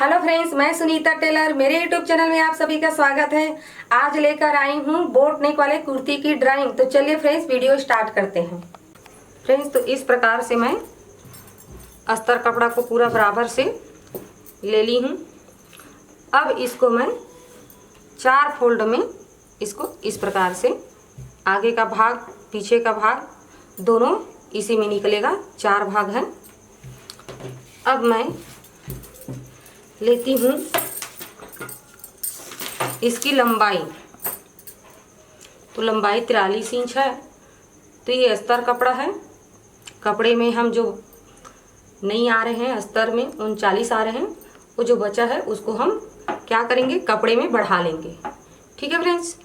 Hello friends, मैं Sunita Taylor. मेरे YouTube channel में आप सभी का स्वागत है। आज लेकर आई हूँ बोट नेक वाले कुर्ती की ड्राइंग। तो चलिए फ्रेंड्स, वीडियो स्टार्ट करते हैं। फ्रेंड्स, तो इस प्रकार से मैं अस्तर कपड़ा को पूरा बराबर से ले ली हूँ। अब इसको मैं 4 फोल्ड में इसको इस प्रकार से आगे का भाग पीछे का भाग दोनों इसी में निकलेगा। 4 भाग हैं। अब मैं लेती हूँ इसकी लंबाई। तो लंबाई 43 इंच है। तो ये अस्तर कपड़ा है। कपड़े में हम जो नहीं आ रहे हैं अस्तर में 39 आ रहे हैं, वो जो बचा है उसको हम क्या करेंगे, कपड़े में बढ़ा लेंगे। ठीक है फ्रेंड्स,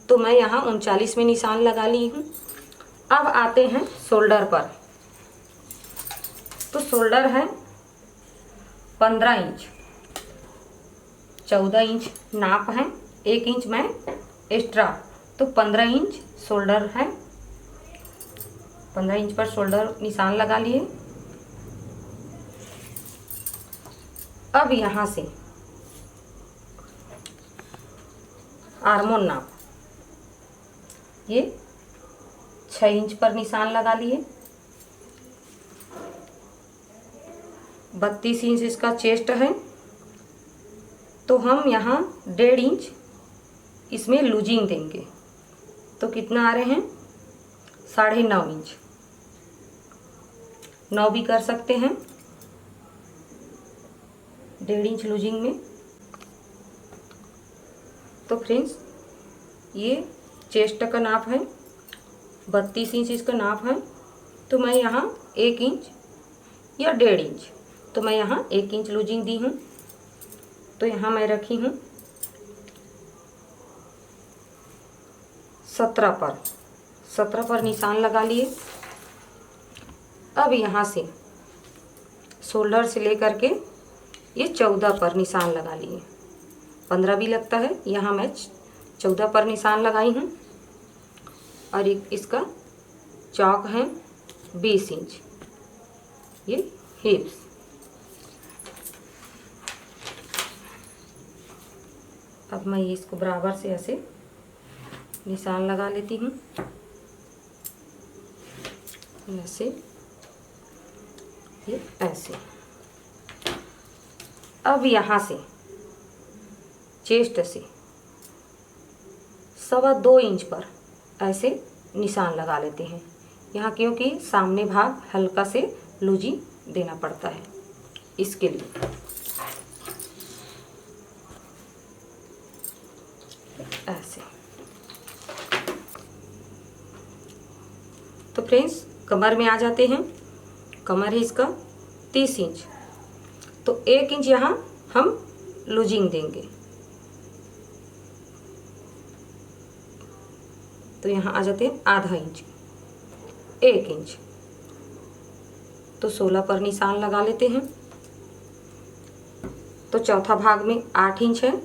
तो मैं यहाँ 39 में निशान लगा ली हूँ। अब आते हैं शोल्डर पर। तो शोल्डर है 15 इंच, 14 इंच नाप है, 1 इंच मैं एक्स्ट्रा, तो 15 इंच शोल्डर है। 15 इंच पर शोल्डर निशान लगा लिए। अब यहाँ से आर्मोल नाप, ये 6 इंच पर निशान लगा लिए। 32 इंच इसका चेस्ट है। तो हम यहाँ 1.5 इंच इसमें लूजिंग देंगे। तो कितना आ रहे हैं, 9.5 इंच। 9 भी कर सकते हैं। 1.5 इंच लूजिंग में। तो फ्रेंड्स, ये चेस्ट का नाप है, 32 इंच इसका नाप है। तो मैं यहाँ 1 इंच या 1.5 इंच, तो मैं यहाँ 1 इंच लूजिंग दी हूँ। तो यहाँ मैं रखी हूँ 17 पर निशान लगा लिए। अब यहाँ से शोल्डर से लेकर के ये 14 पर निशान लगा लिए। 15 भी लगता है, यहाँ मैं 14 पर निशान लगाई हूँ। और इसका चौक है 20 इंच, ये हिप्स। अब मैं इसको बराबर से ऐसे निशान लगा लेती हूँ, ऐसे, ये ऐसे। अब यहाँ से चेस्ट से 2.25 इंच पर ऐसे निशान लगा लेते हैं यहाँ, क्योंकि सामने भाग हल्का से लूजी देना पड़ता है इसके लिए। ऐसे। तो फ्रेंड्स, कमर में आ जाते हैं। कमर है इसका 30 इंच। तो 1 इंच यहाँ हम लूजिंग देंगे। तो यहाँ आ जाते हैं आधा इंच, 1 इंच। तो 16 पर निशान लगा लेते हैं। तो चौथा भाग में 8 इंच है।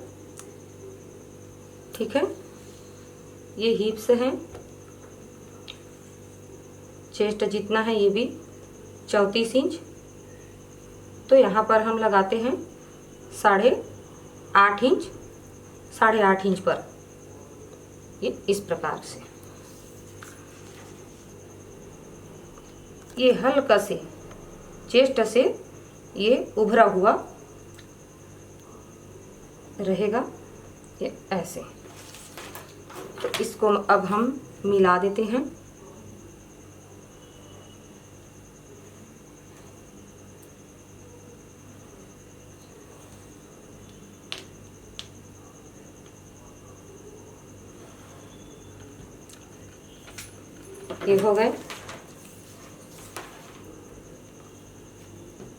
ठीक है, ये हिप्स हैं। चेस्ट जितना है ये भी 34 इंच। तो यहाँ पर हम लगाते हैं 8.5 इंच, 8.5 इंच पर, ये इस प्रकार से। ये हल्का से चेस्ट से ये उभरा हुआ रहेगा, ये ऐसे। तो इसको अब हम मिला देते हैं। ये हो गए।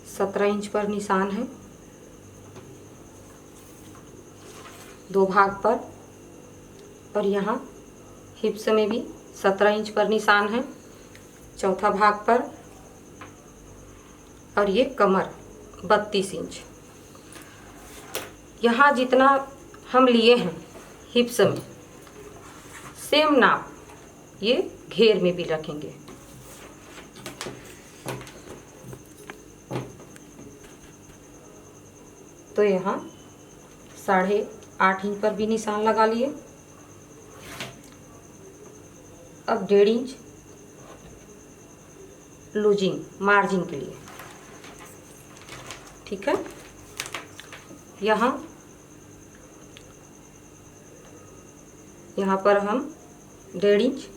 17 इंच पर निशान है 2 भाग पर। और यहाँ हिप्स में भी 17 इंच पर निशान है चौथा भाग पर। और ये कमर 32 इंच। यहाँ जितना हम लिए हैं हिप्स में, सेम नाप ये घेर में भी रखेंगे। तो यहाँ 8.5 इंच पर भी निशान लगा लिए। अब 1.5 इंच लूजिंग मार्जिन के लिए, ठीक है। यहाँ पर हम 1.5 इंच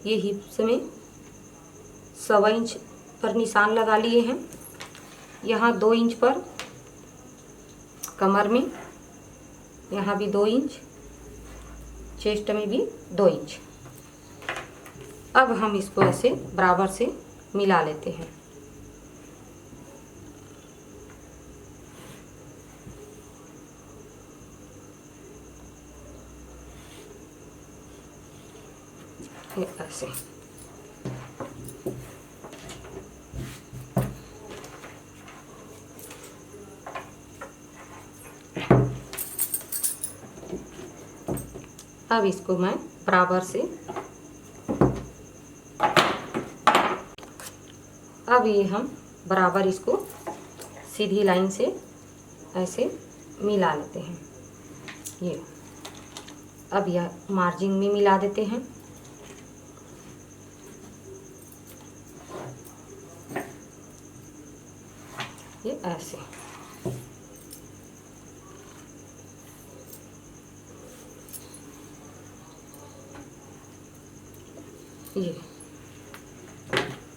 ये हिप्स में 1.25 इंच पर निशान लगा लिए हैं। यहाँ 2 इंच पर कमर में, यहाँ भी 2 इंच, चेस्ट में भी 2 इंच। अब हम इसको ऐसे बराबर से मिला लेते हैं। ये ऐसे अब इसको मैं बराबर से, अब ये हम बराबर इसको सीधी लाइन से ऐसे मिला लेते हैं। ये अब यह मार्जिन में मिला देते हैं। ये ऐसे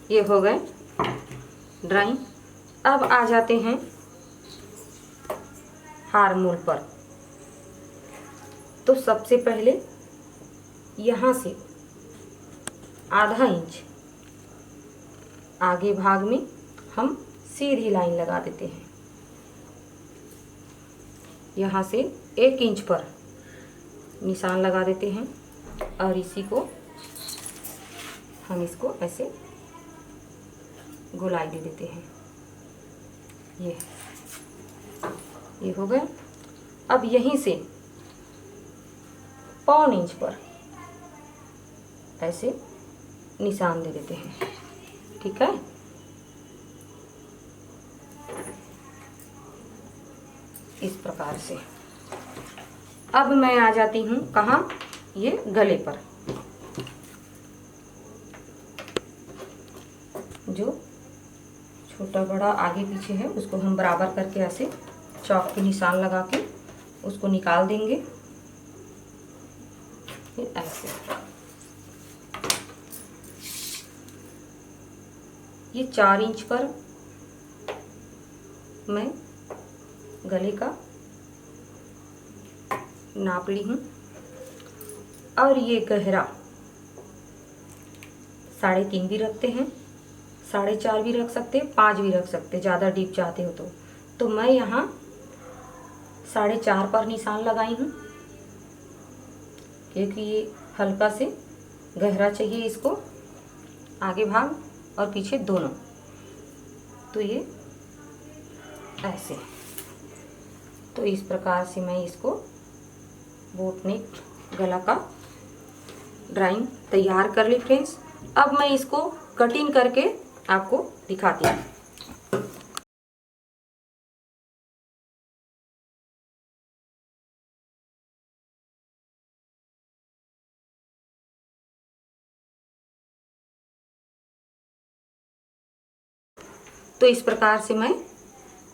ये हो गए ड्राइंग। अब आ जाते हैं हार्मोल पर। तो सबसे पहले यहाँ से आधा इंच आगे भाग में हम सीधी लाइन लगा देते हैं। यहाँ से 1 इंच पर निशान लगा देते हैं और इसी को हम इसको ऐसे गोलाई दे देते हैं। ये हो गया। अब यहीं से 1.25 इंच पर ऐसे निशान दे देते हैं, ठीक है। इस प्रकार से अब मैं आ जाती हूँ कहाँ, ये गले पर। जो छोटा बड़ा आगे पीछे है उसको हम बराबर करके ऐसे चौक के निशान लगा के उसको निकाल देंगे। ऐसे ये 4 इंच पर मैं गले का नाप ली हूँ। और ये गहरा 3.5 भी रखते हैं, 4.5 भी रख सकते हैं, 5 भी रख सकते हैं, ज़्यादा डीप चाहते हो तो मैं यहाँ 4.5 पर निशान लगाई हूँ, क्योंकि ये हल्का से गहरा चाहिए इसको, आगे भाग और पीछे दोनों। तो ये ऐसे, तो इस प्रकार से मैं इसको बोट नेक गला का ड्राइंग तैयार कर ली फ्रेंड्स। अब मैं इसको कटिंग करके आपको दिखाती हूँ। तो इस प्रकार से मैं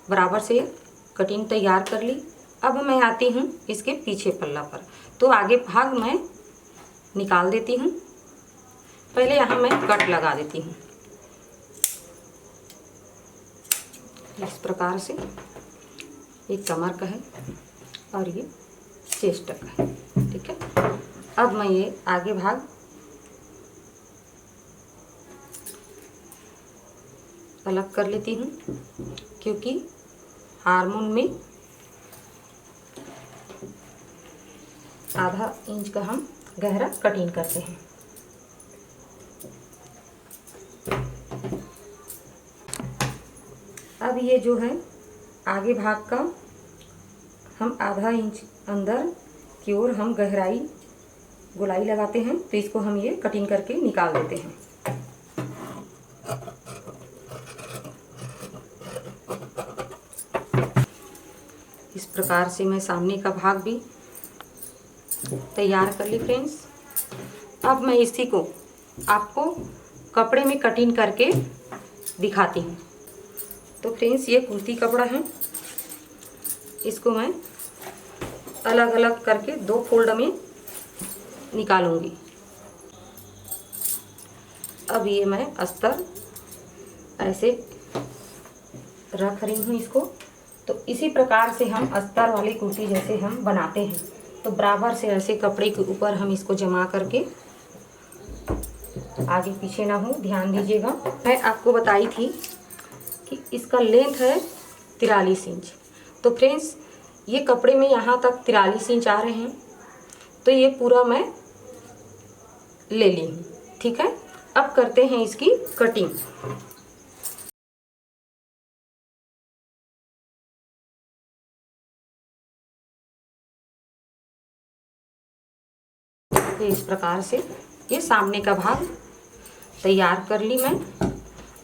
बराबर से कटिंग तैयार कर ली। अब मैं आती हूँ इसके पीछे पल्ला पर। तो आगे भाग मैं निकाल देती हूँ। पहले यहाँ मैं कट लगा देती हूँ इस प्रकार से। एक कमर का है और ये चेस्ट का है, ठीक है। अब मैं ये आगे भाग अलग कर लेती हूँ, क्योंकि हार्मोन में आधा इंच का हम गहरा कटिंग करते हैं। अब ये जो है आगे भाग का हम आधा इंच अंदर की ओर हम गहराई गोलाई लगाते हैं, तो इसको हम ये कटिंग करके निकाल देते हैं। प्रकार से मैं सामने का भाग भी तैयार कर ली फ्रेंड्स। अब मैं इसी को आपको कपड़े में कटिंग करके दिखाती हूँ। तो फ्रेंड्स ये कुर्ती कपड़ा है, इसको मैं अलग अलग करके 2 फोल्ड में निकालूंगी। अब ये मैं अस्तर ऐसे रख रही हूँ इसको। तो इसी प्रकार से हम अस्तर वाली कुर्ती जैसे हम बनाते हैं, तो बराबर से ऐसे कपड़े के ऊपर हम इसको जमा करके, आगे पीछे ना हो ध्यान दीजिएगा। मैं आपको बताई थी कि इसका लेंथ है 43 इंच। तो फ्रेंड्स ये कपड़े में यहाँ तक 43 इंच आ रहे हैं, तो ये पूरा मैं ले ली हूँ। ठीक है, अब करते हैं इसकी कटिंग। इस प्रकार से ये सामने का भाग तैयार कर ली मैं।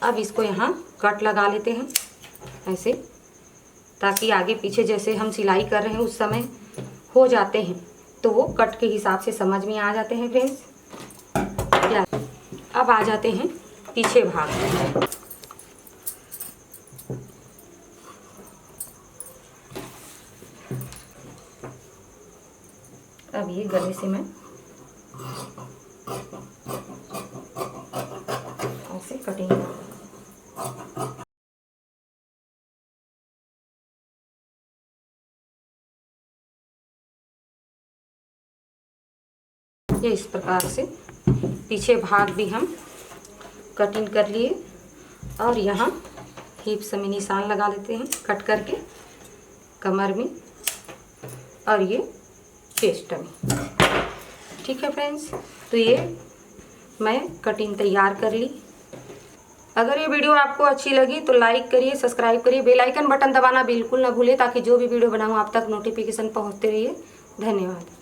अब इसको यहाँ कट लगा लेते हैं ऐसे, ताकि आगे पीछे जैसे हम सिलाई कर रहे हैं उस समय हो जाते हैं, तो वो कट के हिसाब से समझ में आ जाते हैं फ्रेंड्स। अब आ जाते हैं पीछे भाग। अब ये गले से मैं ऐसे कटिंग ये इस प्रकार से पीछे भाग भी हम कटिंग कर लिए। और यहाँ हिप्स में निशान लगा लेते हैं कट करके, कमर में और ये चेस्ट में। ठीक है फ्रेंड्स, तो ये मैं कटिंग तैयार कर ली। अगर ये वीडियो आपको अच्छी लगी तो लाइक करिए, सब्सक्राइब करिए, बेल आइकन बटन दबाना बिल्कुल ना भूलिए, ताकि जो भी वीडियो बनाऊँ आप तक नोटिफिकेशन पहुँचते रहिए। धन्यवाद।